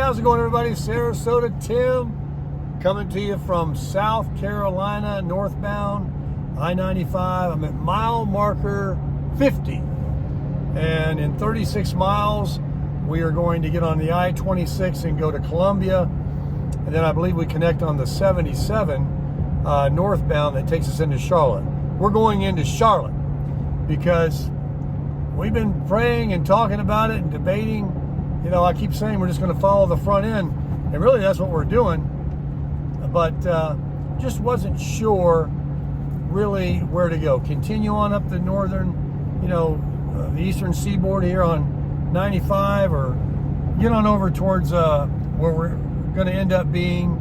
how's it going, everybody? Sarasota Tim coming to you from South Carolina, northbound I-95. I'm at mile marker 50. And in 36 miles, we are going to get on the I-26 and go to Columbia. And then I believe we connect on the 77 northbound that takes us into Charlotte. We're going into Charlotte because we've been praying and talking about it and debating. You know, I keep saying we're just going to follow the front end, and really that's what we're doing. But just wasn't sure really where to go. Continue on up the northern, the eastern seaboard here on 95, or get on over towards where we're going to end up being,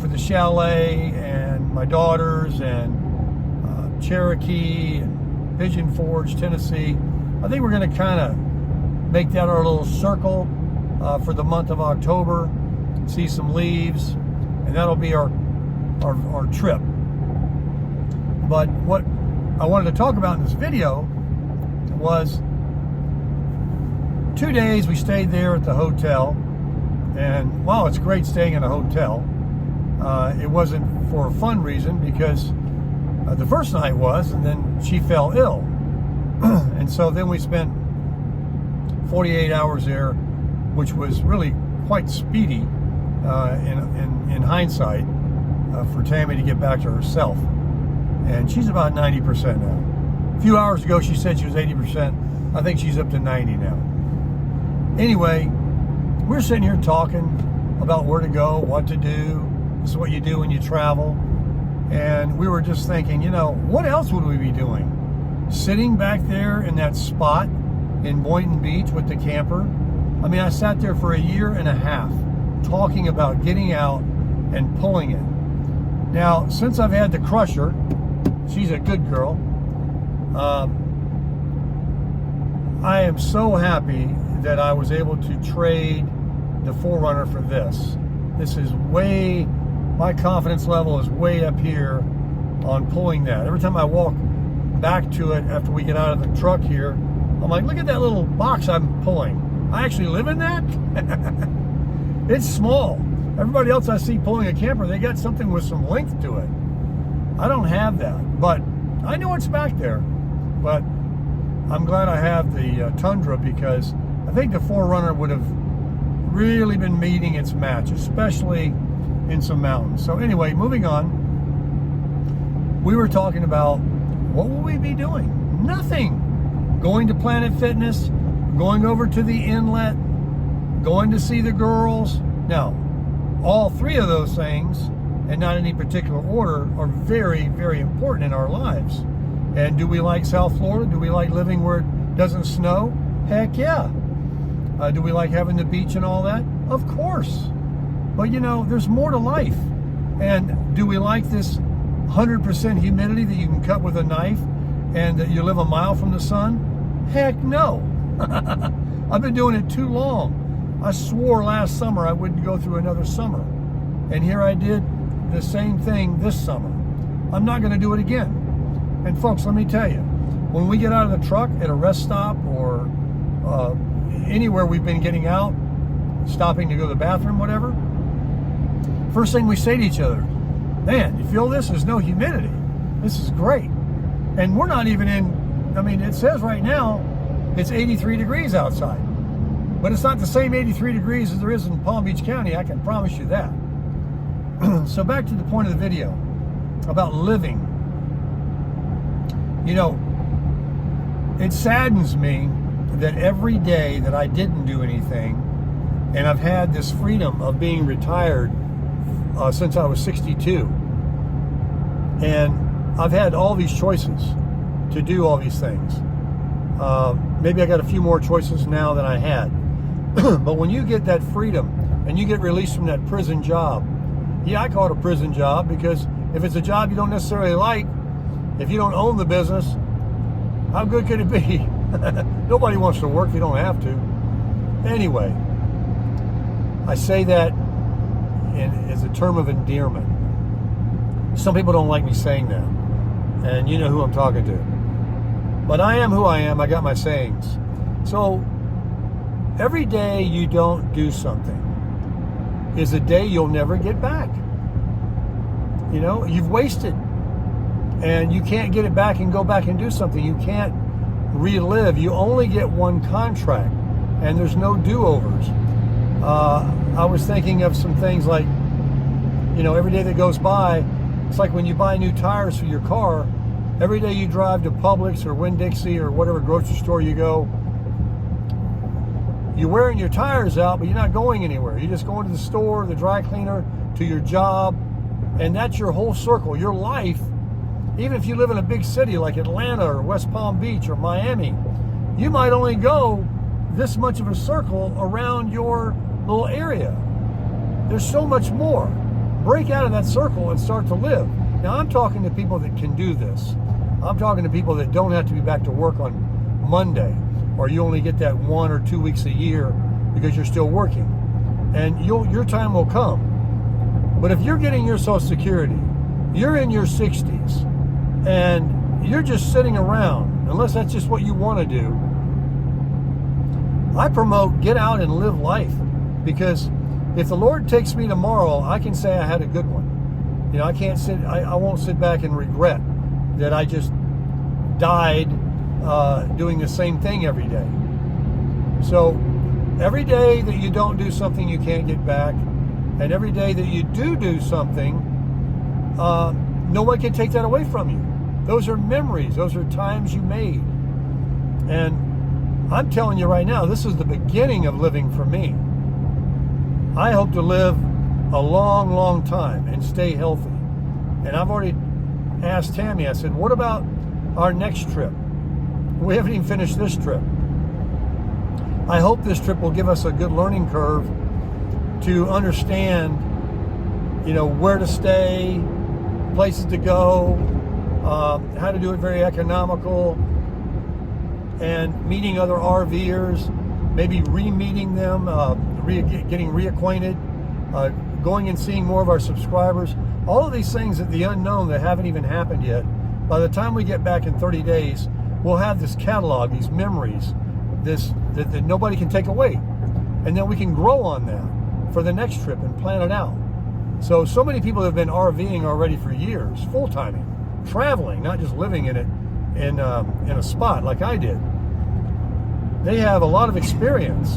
for the chalet and my daughters, and Cherokee and Pigeon Forge, Tennessee. I think we're going to kind of make that our little circle for the month of October, see some leaves, and that'll be our trip. But what I wanted to talk about in this video was 2 days we stayed there at the hotel, and while it's great staying in a hotel, it wasn't for a fun reason, because the first night was, and then she fell ill. And so then we spent 48 hours there, which was really quite speedy in hindsight for Tammy to get back to herself. And she's about 90% now. A few hours ago she said she was 80%. I think she's up to 90 now. Anyway, we're sitting here talking about where to go, what to do. This is what you do when you travel. And we were just thinking, what else would we be doing? Sitting back there in that spot in Boynton Beach with the camper. I mean, I sat there for 1.5 years talking about getting out and pulling it. Now, since I've had the Crusher, she's a good girl, I am so happy that I was able to trade the 4Runner for this. This is my confidence level is way up here on pulling that. Every time I walk back to it after we get out of the truck here, I'm like, look at that little box I'm pulling. I actually live in that? It's small. Everybody else I see pulling a camper, they got something with some length to it. I don't have that, but I know it's back there. But I'm glad I have the Tundra, because I think the 4Runner would have really been meeting its match, especially in some mountains. So anyway, moving on. We were talking about what will we be doing? Nothing. Going to Planet Fitness, going over to the inlet, going to see the girls. Now, all three of those things, and not in any particular order, are very, very important in our lives. And do we like South Florida? Do we like living where it doesn't snow? Heck yeah. Do we like having the beach and all that? Of course. But there's more to life. And do we like this 100% humidity that you can cut with a knife and that you live a mile from the sun? Heck no. I've been doing it too long. I swore last summer I wouldn't go through another summer. And here I did the same thing this summer. I'm not going to do it again. And folks, let me tell you, when we get out of the truck at a rest stop or anywhere we've been getting out, stopping to go to the bathroom, whatever, first thing we say to each other, man, you feel this? There's no humidity. This is great. And we're not even it says right now it's 83 degrees outside. But it's not the same 83 degrees as there is in Palm Beach County, I can promise you that. So back to the point of the video about living. It saddens me that every day that I didn't do anything, and I've had this freedom of being retired since I was 62, and I've had all these choices to do all these things. Maybe I got a few more choices now than I had. But when you get that freedom and you get released from that prison job, yeah, I call it a prison job, because if it's a job you don't necessarily like, if you don't own the business, how good could it be? Nobody wants to work if you don't have to. Anyway, I say that as a term of endearment. Some people don't like me saying that, and you know who I'm talking to. But I am who I am. I got my sayings. So every day you don't do something, is a day you'll never get back. You know, you've wasted, and you can't get it back and go back and do something. You can't relive. You only get one contract, and there's no do-overs. I was thinking of some things like, you know, every day that goes by, it's like when you buy new tires for your car. Every day you drive to Publix or Winn-Dixie or whatever grocery store you go, you're wearing your tires out, but you're not going anywhere. You're just going to the store, the dry cleaner, to your job, and that's your whole circle. Your life, even if you live in a big city like Atlanta or West Palm Beach or Miami, you might only go this much of a circle around your little area. There's so much more. Break out of that circle and start to live. Now, I'm talking to people that can do this. I'm talking to people that don't have to be back to work on Monday, or you only get that 1 or 2 weeks a year because you're still working. And your time will come. But if you're getting your Social Security, you're in your 60s, and you're just sitting around, unless that's just what you want to do, I promote get out and live life. Because if the Lord takes me tomorrow, I can say I had a good one. You know, I won't sit back and regret that I just died doing the same thing every day. So every day that you don't do something you can't get back, and every day that you do something, no one can take that away from you. Those are memories. Those are times you made. And I'm telling you right now, this is the beginning of living for me. I hope to live a long, long time and stay healthy. And I've already asked Tammy, I said, what about our next trip? We haven't even finished this trip. I hope this trip will give us a good learning curve to understand, you know, where to stay, places to go, how to do it very economical, and meeting other RVers, maybe re-meeting them, getting reacquainted, going and seeing more of our subscribers. All of these things at the unknown that haven't even happened yet. By the time we get back in 30 days, we'll have this catalog, these memories, that nobody can take away. And then we can grow on that for the next trip and plan it out. So many people have been RVing already for years, full-timing, traveling, not just living in it in a spot like I did. They have a lot of experience,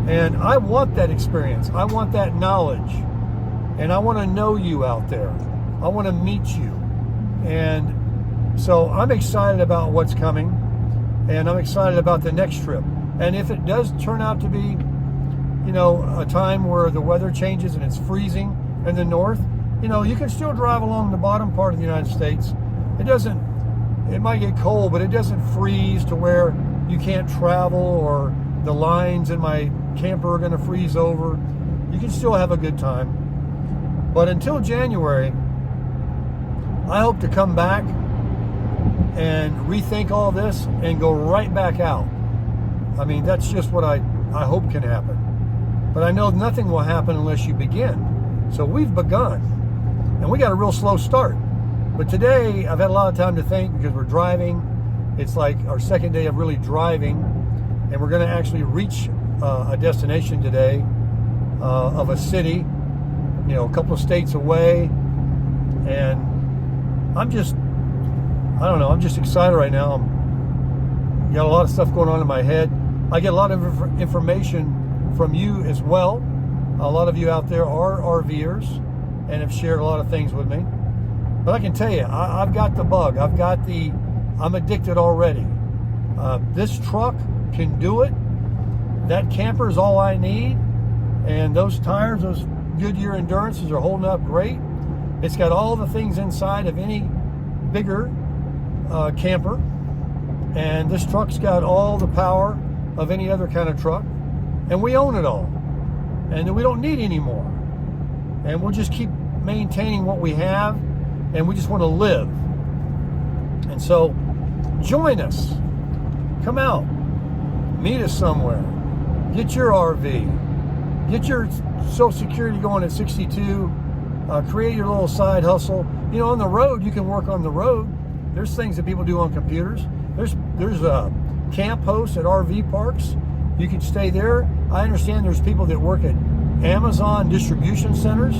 and I want that experience. I want that knowledge, and I want to know you out there. I want to meet you. And so I'm excited about what's coming, and I'm excited about the next trip. And if it does turn out to be, you know, a time where the weather changes and it's freezing in the north, you know, you can still drive along the bottom part of the United States. It might get cold, but it doesn't freeze to where you can't travel or the lines in my camper are going to freeze over. You can still have a good time. But until January, I hope to come back and rethink all this and go right back out. I mean, that's just what I hope can happen. But I know nothing will happen unless you begin. So we've begun. And we got a real slow start. But today, I've had a lot of time to think because we're driving. It's like our second day of really driving. And we're going to actually reach a destination today of a city, you know, a couple of states away. And I'm just excited right now. Got a lot of stuff going on in my head. I get a lot of information from you as well. A lot of you out there are RVers and have shared a lot of things with me. But I can tell you, I've got the bug. I'm addicted already. This truck can do it. That camper is all I need. And those tires, those Goodyear Endurances are holding up great. It's got all the things inside of any bigger camper. And this truck's got all the power of any other kind of truck. And we own it all. And we don't need any more. And we'll just keep maintaining what we have. And we just want to live. And so, join us. Come out. Meet us somewhere. Get your RV. Get your Social Security going at 62. Create your little side hustle. You know, on the road, you can work on the road. There's things that people do on computers. There's camp hosts at RV parks. You can stay there. I understand there's people that work at Amazon distribution centers,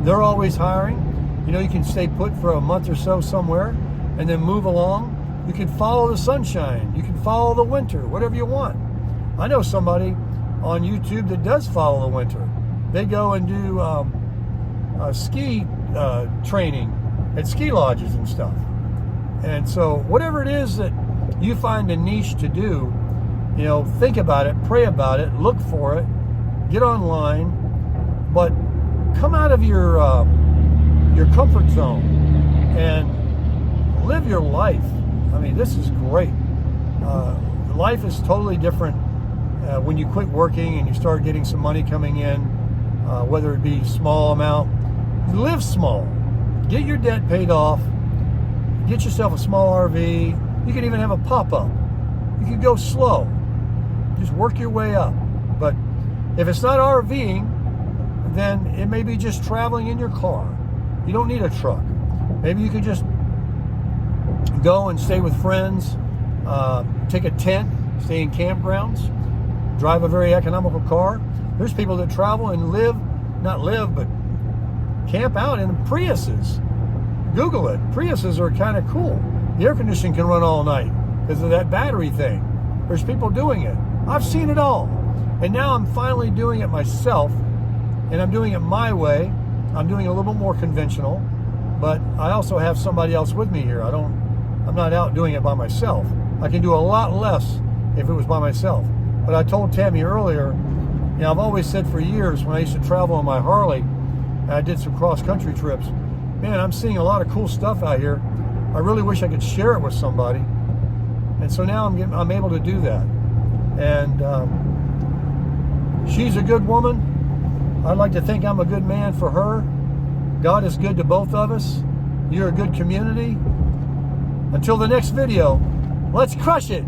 they're always hiring. You know, you can stay put for a month or so somewhere and then move along. You can follow the sunshine. You can follow the winter, whatever you want. I know somebody on YouTube that does follow the winter. They go and do ski training at ski lodges and stuff. And so whatever it is that you find a niche to do, you know, think about it, pray about it, look for it, get online, but come out of your comfort zone and live your life. I mean, this is great. Life is totally different when you quit working and you start getting some money coming in, whether it be small amount. Live small. Get your debt paid off. Get yourself a small RV. You can even have a pop-up. You can go slow. Just work your way up. But if it's not RVing, then it may be just traveling in your car. You don't need a truck. Maybe you could just go and stay with friends, take a tent, stay in campgrounds, drive a very economical car. There's people that travel and but camp out in Priuses. Google it. Priuses are kind of cool. The air conditioning can run all night because of that battery thing. There's people doing it. I've seen it all. And now I'm finally doing it myself, and I'm doing it my way. I'm doing it a little bit more conventional, but I also have somebody else with me here. I'm not out doing it by myself. I can do a lot less if it was by myself. But I told Tammy earlier, you know, I've always said for years when I used to travel on my Harley, and I did some cross-country trips, man, I'm seeing a lot of cool stuff out here. I really wish I could share it with somebody. And so now I'm able to do that. And she's a good woman. I'd like to think I'm a good man for her. God is good to both of us. You're a good community. Until the next video, let's crush it.